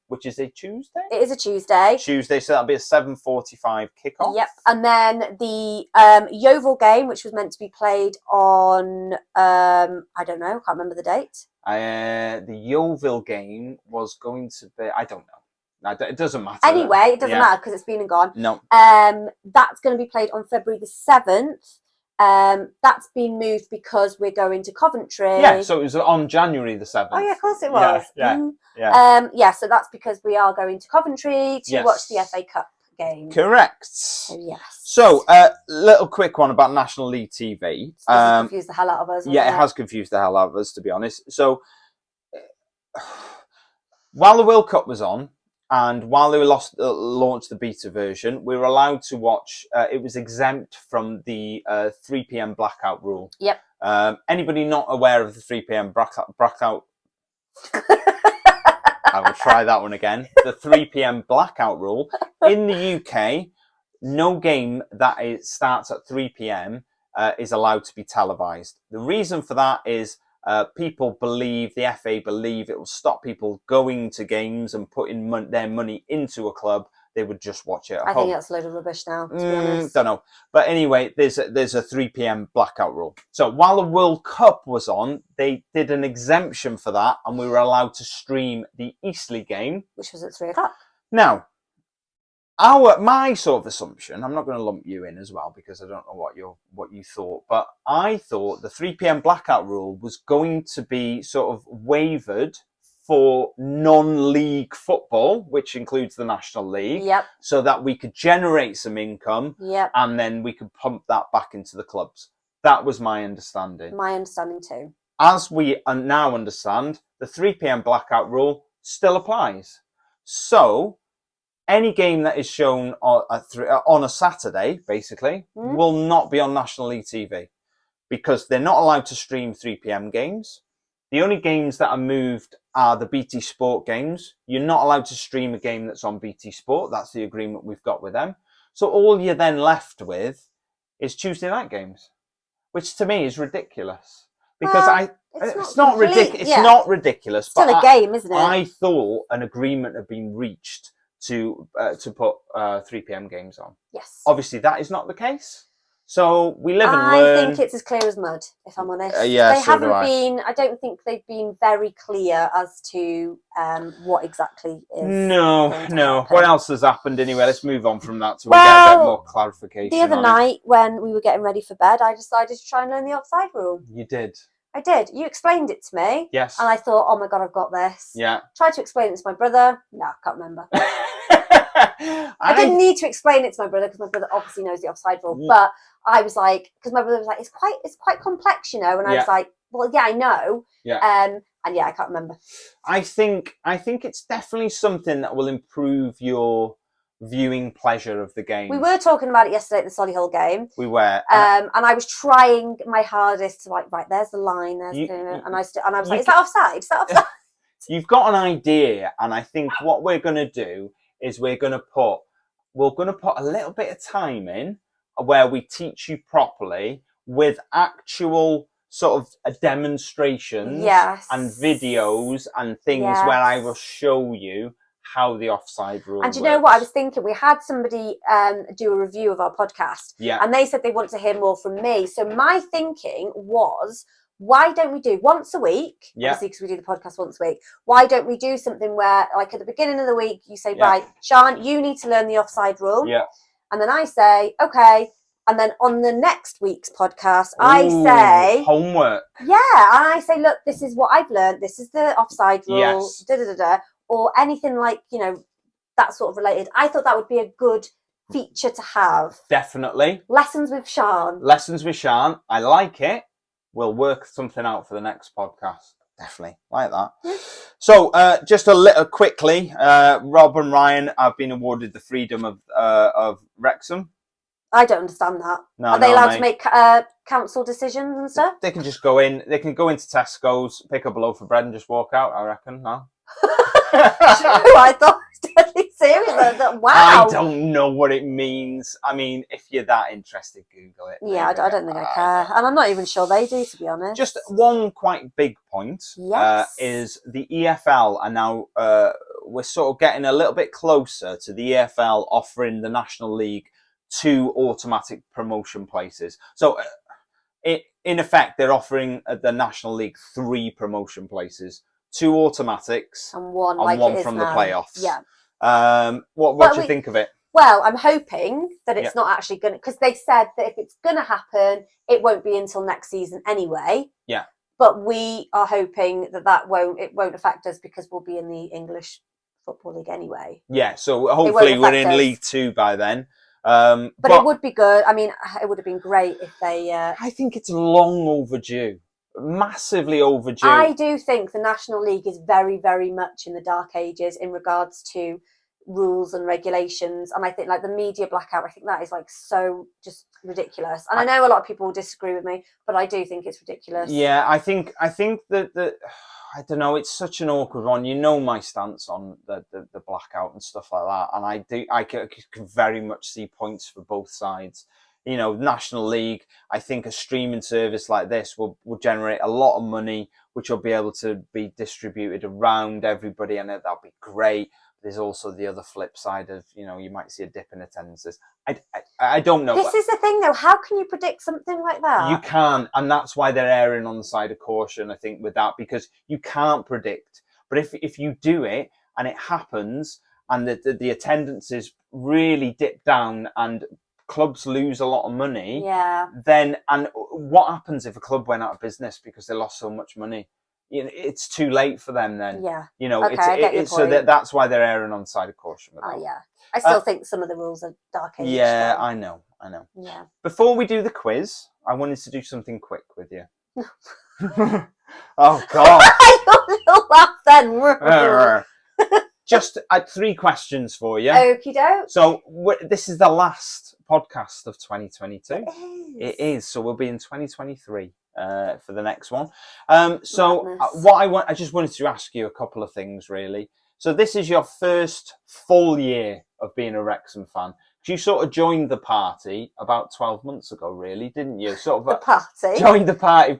Which is a Tuesday? It is a Tuesday. Tuesday, so that'll be a 7:45 kickoff. Yep. And then the Yeovil game, which was meant to be played on, I don't know, can't remember the date. The Yeovil game was going to be, I don't know. No, it doesn't matter. Anyway, it doesn't matter because it's been and gone. No. That's going to be played on February the 7th. That's been moved because we're going to Coventry. Yeah, so it was on January the 7th. Oh, yeah, of course it was. Yeah. So that's because we are going to Coventry to watch the FA Cup game. Correct. So, yes. So, little quick one about National League TV. This has confused the hell out of us. Yeah, it has confused the hell out of us, to be honest. So, while the World Cup was on, and while they launched the beta version, we were allowed to watch. It was exempt from the 3 p.m. blackout rule. Yep. Anybody not aware of the 3 p.m. blackout? I will try that one again. The 3 p.m. blackout rule in the UK. No game that starts at 3 p.m. Is allowed to be televised. The reason for that is. People believe, the FA believe, it will stop people going to games and putting their money into a club. They would just watch it at home. I think that's a load of rubbish now, to be honest. Don't know. But anyway, there's a 3 p.m. blackout rule. So while the World Cup was on, they did an exemption for that, and we were allowed to stream the Eastleigh game. Which was at 3 o'clock. Now, my sort of assumption, I'm not going to lump you in as well because I don't know what you thought, but I thought the 3 p.m. blackout rule was going to be sort of waived for non-league football, which includes the National League, so that we could generate some income, and then we could pump that back into the clubs. That was my understanding. My understanding too. As we now understand, the 3 p.m. blackout rule still applies. So any game that is shown on a Saturday, basically, will not be on National League TV because they're not allowed to stream 3 p.m. games. The only games that are moved are the BT Sport games. You're not allowed to stream a game that's on BT Sport. That's the agreement we've got with them. So all you're then left with is Tuesday night games, which to me is ridiculous. Because it's not ridiculous. It's not ridiculous. Still a game, isn't it? I thought an agreement had been reached to put 3 p.m. games on. Yes. Obviously, that is not the case. So we live and learn. I think it's as clear as mud, if I'm honest. Yeah, they haven't been. I don't think they've been very clear as to what exactly is. No. What else has happened anyway? Let's move on from that so we get a bit more clarification. The other night, when we were getting ready for bed, I decided to try and learn the offside rule. You did. I did. You explained it to me. Yes. And I thought, oh my God, I've got this. Yeah. Tried to explain it to my brother. No, I can't remember. I didn't need to explain it to my brother because my brother obviously knows the offside rule. But I was like, because my brother was like, it's quite complex, you know. And I was like, well, yeah, I know. Yeah. And yeah, I can't remember. I think it's definitely something that will improve your viewing pleasure of the game. We were talking about it yesterday at the Solihull game. We were. And I was trying my hardest to like, right, there's the line, and I was like, is that offside? Is that offside? You've got an idea, and I think what we're going to do is we're going to put a little bit of time in where we teach you properly with actual sort of demonstrations and videos and things where I will show you how the offside rule And do you know what I was thinking? We had somebody do a review of our podcast, and they said they want to hear more from me. So my thinking was, why don't we do once a week? Obviously, because we do the podcast once a week. Why don't we do something where, like at the beginning of the week, you say, right, Sean, you need to learn the offside rule. Yeah. And then I say, okay. And then on the next week's podcast, I say homework. Yeah. And I say, look, this is what I've learned. This is the offside rule. Yes. Or anything like, you know, that sort of related. I thought that would be a good feature to have. Definitely. Lessons with Sean. Lessons with Sean. I like it. We'll work something out for the next podcast. Definitely. Like that. Yeah. So, just a little quickly, Rob and Ryan have been awarded the freedom of Wrexham. I don't understand that. No, Are they allowed to make council decisions and stuff? They can just go in. They can go into Tesco's, pick up a loaf of bread and just walk out, I reckon. No? I thought it was deadly serious. Wow. I don't know what it means. I mean, if you're that interested, Google it. Yeah, I don't think I care. And I'm not even sure they do, to be honest. Just one quite big point is the EFL are now, we're sort of getting a little bit closer to the EFL offering the National League 2 automatic promotion places. So in effect, they're offering the National League 3 promotion places, 2 automatics and one from the playoffs. Yeah. What do you think of it? Well, I'm hoping that it's not actually going to, because they said that if it's going to happen, it won't be until next season anyway. Yeah. But we are hoping that it won't affect us because we'll be in the English Football League anyway. Yeah, so hopefully we're in League 2 by then. But it would be good. I mean, it would have been great if they... I think it's long overdue. Massively overdue. I do think the National League is very, very much in the dark ages in regards to rules and regulations. And I think like the media blackout, I think that is like so just ridiculous. And I know a lot of people will disagree with me, but I do think it's ridiculous. Yeah, I think that I don't know, it's such an awkward one. You know my stance on the blackout and stuff like that. And I can very much see points for both sides. You know, National League, I think a streaming service like this will generate a lot of money, which will be able to be distributed around everybody. And that'll be great. There's also the other flip side of, you know, you might see a dip in attendances. I don't know. This is the thing, though. How can you predict something like that? You can't. And that's why they're erring on the side of caution, I think, with that, because you can't predict. But if you do it and it happens and the attendances really dip down and clubs lose a lot of money, then, and what happens if a club went out of business because they lost so much money? You know, it's too late for them then. Yeah. You know, okay, so that's why they're erring on the side of caution with that. Yeah. I still think some of the rules are dark age. Yeah, I know. Yeah. Before we do the quiz, I wanted to do something quick with you. Oh, God. You'll laugh then. Just 3 questions for you. Okie doke. So this is the last podcast of 2022. It is. So we'll be in 2023 for the next one. Madness. I just wanted to ask you a couple of things, really. So this is your first full year of being a Wrexham fan. You sort of joined the party about 12 months ago, really, didn't you? Sort of the party.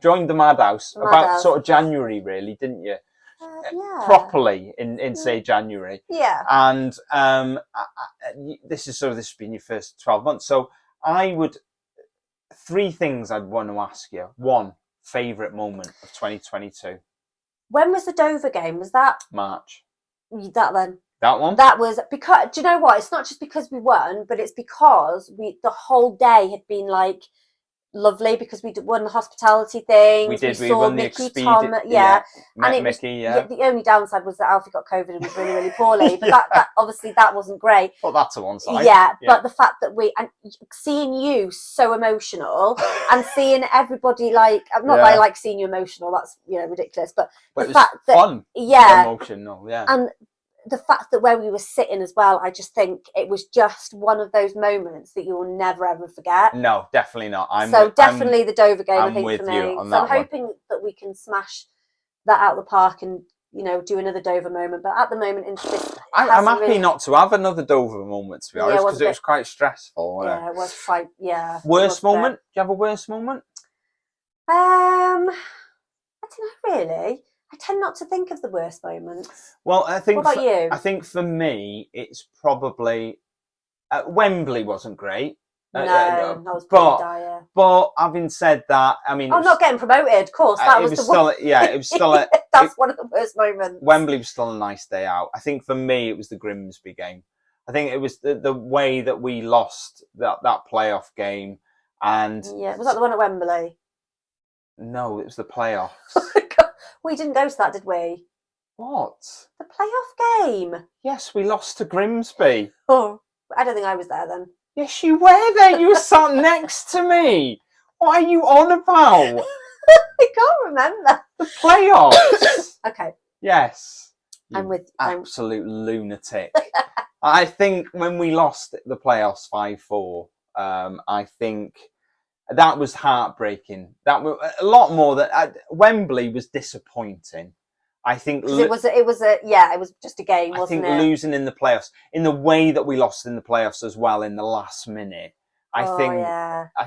Joined the madhouse about sort of January, really, didn't you? Yeah. Properly in say January. Yeah. And this has been your first 12 months. So 3 things I'd want to ask you. 1, favourite moment of 2022. When was the Dover game? Was that March? That then. That one? That was because, do you know what? It's not just because we won, but it's because the whole day had been like lovely because we won the hospitality thing. We did. We saw won Mickey, the Tom, and Mickey. The only downside was that Alfie got COVID and was really, really poorly. But that obviously that wasn't great. Well, that's to one side. Yeah, but the fact that seeing you so emotional and seeing everybody like, not that I like seeing you emotional. That's ridiculous. But the fact that fun. Emotional. Yeah. And the fact that where we were sitting as well, I just think it was just one of those moments that you will never ever forget. No, definitely not. Definitely the Dover game, I think, with for me. you on so that I'm hoping that we can smash that out of the park and do another Dover moment. But at the moment, I'm happy not to have another Dover moment, to be honest, because it was quite stressful. It was quite. Yeah. Worst moment? Do you have a worst moment? I don't know really. I tend not to think of the worst moments. Well, I think. What about you? I think for me, it's probably Wembley wasn't great. No, that was pretty dire. But having said that, I mean, I'm not getting promoted. Of course, that was the still. Yeah, it was still. That's one of the worst moments. Wembley was still a nice day out. I think for me, it was the Grimsby game. I think it was the way that we lost that playoff game, and was that the one at Wembley? No, it was the playoffs. We didn't go to that, did we? What? The playoff game. Yes, we lost to Grimsby. Oh, I don't think I was there then. Yes, you were there. You were sat next to me. What are you on about? I can't remember. The playoffs. Okay. Yes. I'm with absolute lunatic. I think when we lost the playoffs 5-4, I think that was heartbreaking. That was a lot more that Wembley was disappointing. I think it was just a game, wasn't it? I think losing in the playoffs, in the way that we lost in the playoffs as well in the last minute, I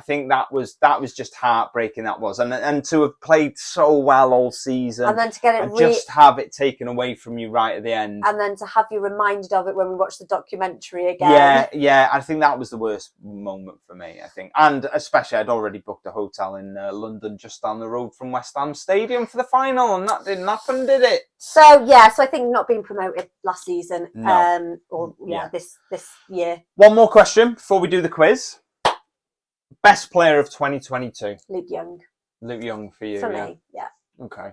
think that was just heartbreaking. That was, and to have played so well all season, and then to get it just have it taken away from you right at the end, and then to have you reminded of it when we watched the documentary again. Yeah. I think that was the worst moment for me. I think, and especially I'd already booked a hotel in London, just down the road from West Ham Stadium for the final, and that didn't happen, did it? So I think not being promoted last season, this year. One more question before we do the quiz. Best player of 2022? Luke Young. Luke Young for you? For me, yeah. Okay.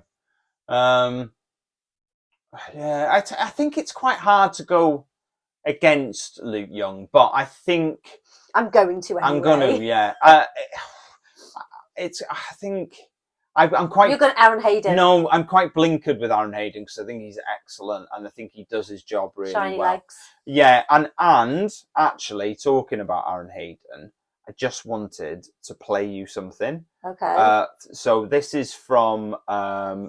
I think it's quite hard to go against Luke Young, but I think I'm going to. Anyway. I'm going to, yeah. I'm quite. You're going to Aaron Hayden. No, I'm quite blinkered with Aaron Hayden because I think he's excellent and I think he does his job really Shiny well. legs. Yeah, and actually talking about Aaron Hayden, I just wanted to play you something. Okay. So this is from I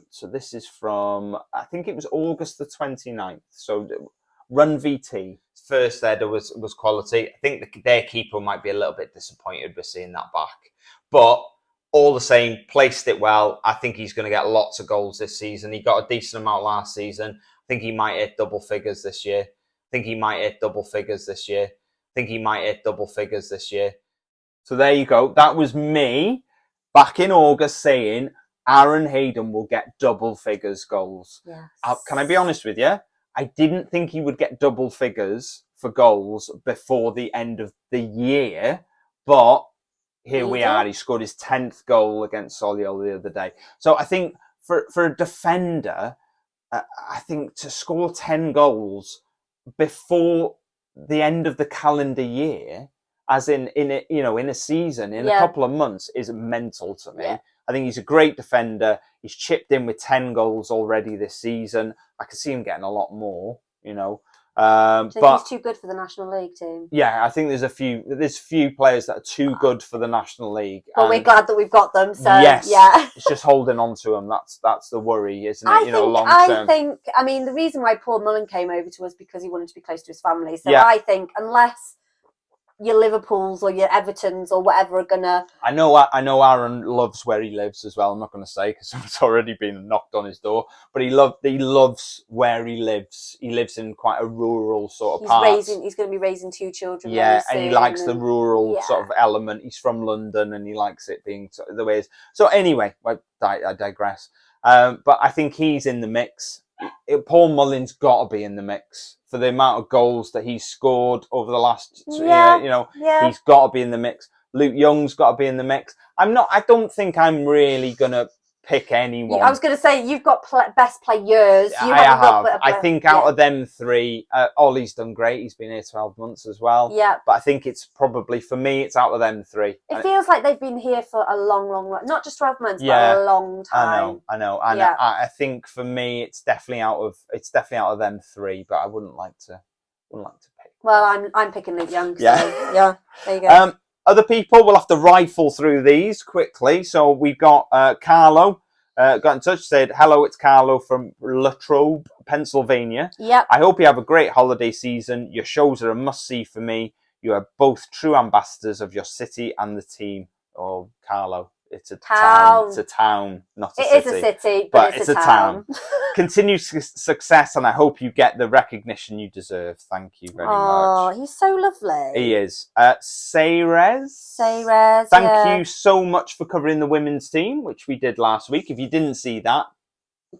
think it was August the 29th. So Run VT. First header was quality. I think their keeper might be a little bit disappointed with seeing that back. But all the same, placed it well. I think he's going to get lots of goals this season. He got a decent amount last season. I think he might hit double figures this year. So there you go. That was me back in August saying Aaron Hayden will get double figures goals. Yes. Can I be honest with you? I didn't think he would get double figures for goals before the end of the year, but here we are. He scored his 10th goal against Solihull the other day. So I think for a defender, I think to score 10 goals before the end of the calendar year, as in a season, in a couple of months, is mental to me. I think he's a great defender. He's chipped in with 10 goals already this season. I can see him getting a lot more, So but he's too good for the National League team. Yeah, I think there's a few players that are too good for the National League. But we're glad that we've got them. So yes, yeah, it's just holding on to them. That's the worry, isn't it? Long term. I mean, the reason why Paul Mullen came over to us because he wanted to be close to his family. So I think unless your Liverpools or your Evertons or whatever are gonna. I know Aaron loves where he lives as well. I'm not going to say because it's already been knocked on his door. But he loves where he lives. He lives in quite a rural sort of part. He's going to be raising 2 children. Yeah, and he likes the rural sort of element. He's from London and he likes it being the way it is. So anyway, I digress. But I think he's in the mix. Paul Mullen's got to be in the mix for the amount of goals that he's scored over the last year. He's got to be in the mix. Luke Young's got to be in the mix. I don't think I'm really going to pick anyone. I was going to say, you've got best players. I think out of them 3, Ollie's done great. He's been here 12 months as well. Yeah. But I think it's probably, for me, it's out of them 3. It feels like they've been here for a long, not just 12 months, but a long time. I know. And I think for me, it's definitely out of them 3, but I wouldn't like to pick. Well, I'm picking Luke Young. So, yeah. There you go. Other people, we'll have to rifle through these quickly. So we've got Carlo got in touch, said, "Hello, it's Carlo from Latrobe, Pennsylvania. Yep. I hope you have a great holiday season. Your shows are a must-see for me. You are both true ambassadors of your city and the team." Oh, Carlo, it's a town. It's a town, not a city. It is a city, but it's a town. Continued success, and I hope you get the recognition you deserve. Thank you very much. Oh, he's so lovely. He is. Sayrez, thank you so much for covering the women's team, which we did last week. If you didn't see that,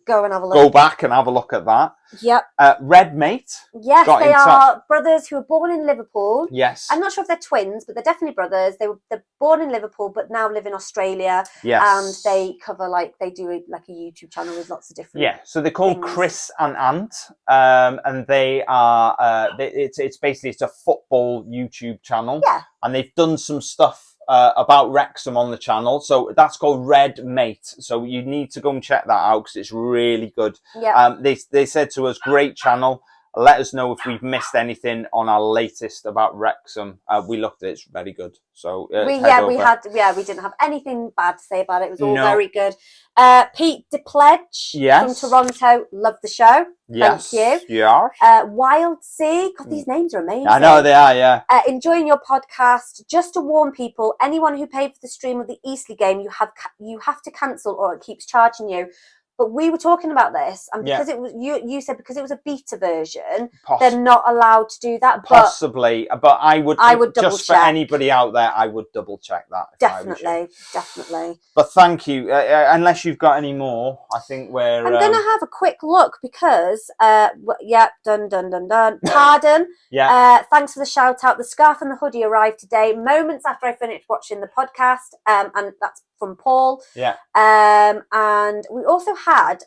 go and have a look. Go back and have a look at that. Yep. Red Mate. Yes, they are brothers who were born in Liverpool. Yes. I'm not sure if they're twins, but they're definitely brothers. They're born in Liverpool, but now live in Australia. Yes. And they cover they do a YouTube channel with lots of different. Yeah. So they're called Chris and Ant, and they are. It's basically a football YouTube channel. Yeah. And they've done some stuff about Wrexham on the channel, so that's called Red Mate. So you need to go and check that out because it's really good. Yeah. They said to us, great channel. Let us know if we've missed anything on our latest about Wrexham. We looked at it; it's very good. So we didn't have anything bad to say about it. It was all very good. Pete DePledge from Toronto, loved the show. Yes, thank you. Yeah. Wild Sea, God, these names are amazing. I know they are. Yeah. Enjoying your podcast. Just to warn people, anyone who paid for the stream of the Eastleigh game, you have to cancel, or it keeps charging you. But we were talking about this, and because it was you said because it was a beta version, they're not allowed to do that. Possibly, but I would double just check. For anybody out there, I would double check that. Definitely. But thank you. Unless you've got any more, I think we're. I'm going to have a quick look because, done. Pardon. Thanks for the shout out. The scarf and the hoodie arrived today, moments after I finished watching the podcast, and that's from Paul. Yeah. And we also had,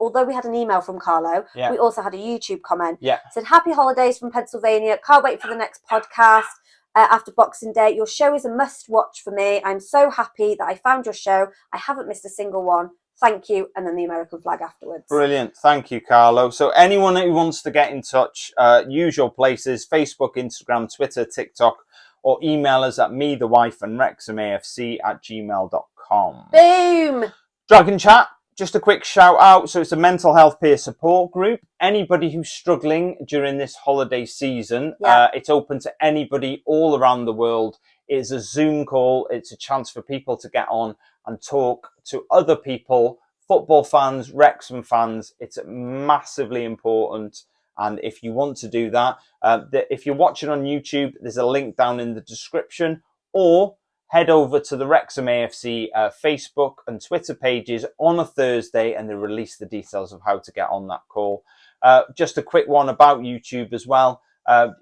although we had an email from Carlo, we also had a YouTube comment. Yeah. It said, happy holidays from Pennsylvania. Can't wait for the next podcast after Boxing Day. Your show is a must watch for me. I'm so happy that I found your show. I haven't missed a single one. Thank you. And then the American flag afterwards. Brilliant. Thank you, Carlo. So anyone who wants to get in touch, usual places, Facebook, Instagram, Twitter, TikTok, or email us at methewifeandwrexhamafc@gmail.com. Boom! Dragon Chat, just a quick shout out. So it's a mental health peer support group. Anybody who's struggling during this holiday season, it's open to anybody all around the world. It's a Zoom call. It's a chance for people to get on and talk to other people, football fans, Wrexham fans. It's massively important. And if you want to do that, if you're watching on YouTube, there's a link down in the description, or head over to the Wrexham AFC Facebook and Twitter pages on a Thursday, and they release the details of how to get on that call. Just a quick one about YouTube as well.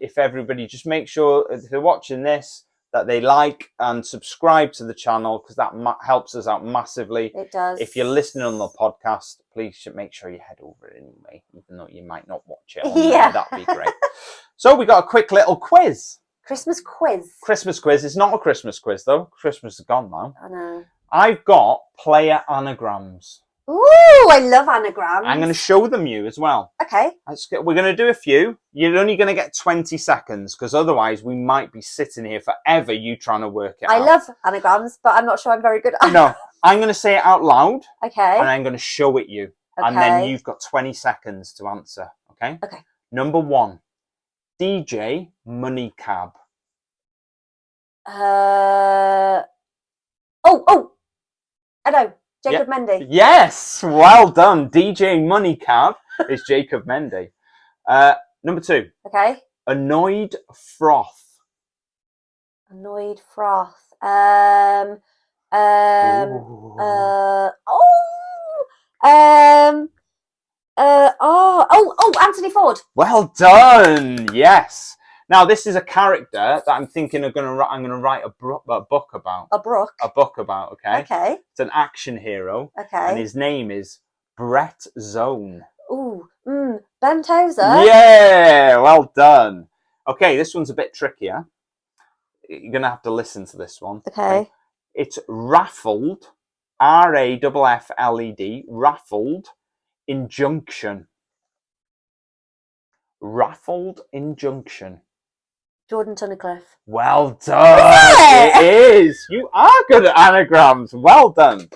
If everybody just make sure, if they're watching this, that they like and subscribe to the channel, because that helps us out massively. It does. If you're listening on the podcast, please make sure you head over it anyway, even though you might not watch it. That'd be great. So we got a quick little quiz. Christmas quiz. Christmas quiz. It's not a Christmas quiz though. Christmas is gone now. I know. I've got player anagrams. Ooh, I love anagrams. I'm going to show them you as well. Okay. We're going to do a few. You're only going to get 20 seconds because otherwise we might be sitting here forever you trying to work it out. I love anagrams, but I'm not sure I'm very good at it. No, I'm going to say it out loud. Okay. And I'm going to show it you. Okay. And then you've got 20 seconds to answer. Okay? Okay. Number 1, DJ Money Cab. I know. Jacob Mendy. Yes, well done. DJ Money Cab is Jacob Mendy. Number 2. Okay. Annoyed Froth. Annoyed Froth. Anthony Ford. Well done. Yes. Now this is a character that I'm thinking I'm going to write a book about. A book. A book about. Okay. Okay. It's an action hero. Okay. And his name is Brett Zone. Ooh. Ben Tozer. Yeah. Well done. Okay. This one's a bit trickier. You're going to have to listen to this one. Okay. It's raffled. RAFFLED. Raffled injunction. Raffled injunction. Jordan Tunnicliffe. Well done. It is. You are good at anagrams. Well done.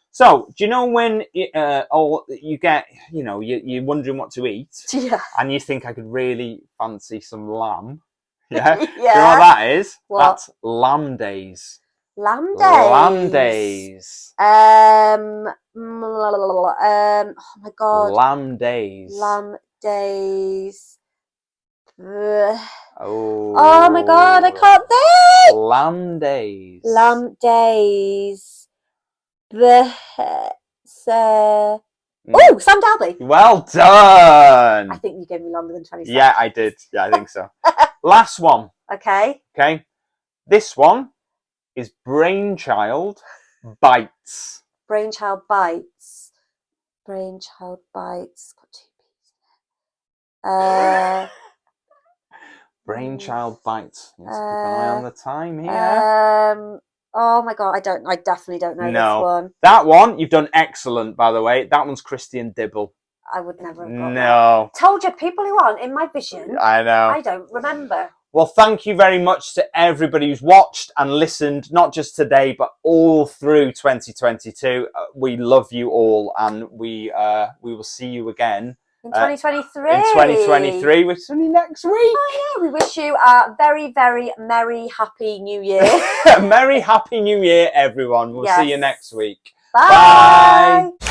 So, do you know when you get, you're wondering what to eat? Yeah. And you think I could really fancy some lamb? Yeah. Yeah. Do you know what that is? What? That's lamb days. Lamb days. Lamb days. Oh my God. Lamb days. Lamb days. Oh my God, I can't think. Lamb days. Lamb days. Sam Dalby. Well done. I think you gave me longer than 20 seconds. Yeah, I did. Yeah, I think so. Last one. Okay. Okay. This one is Brainchild Bites. Brainchild Bites. Brainchild Bites. Got 2 pieces in it. Brainchild Bites. Let's keep an eye on the time here. Oh my God, I definitely don't know this one. That one, you've done excellent, by the way. That one's Christian Dibble. I would never have got No. that. Told you, people who aren't in my vision, I know. I don't remember. Well, thank you very much to everybody who's watched and listened, not just today, but all through 2022. We love you all, and we will see you again in 2023. In 2023, which is only next week. Oh yeah, we wish you a very, very merry, happy New Year. Merry, happy New Year, everyone. We'll see you next week. Bye. Bye.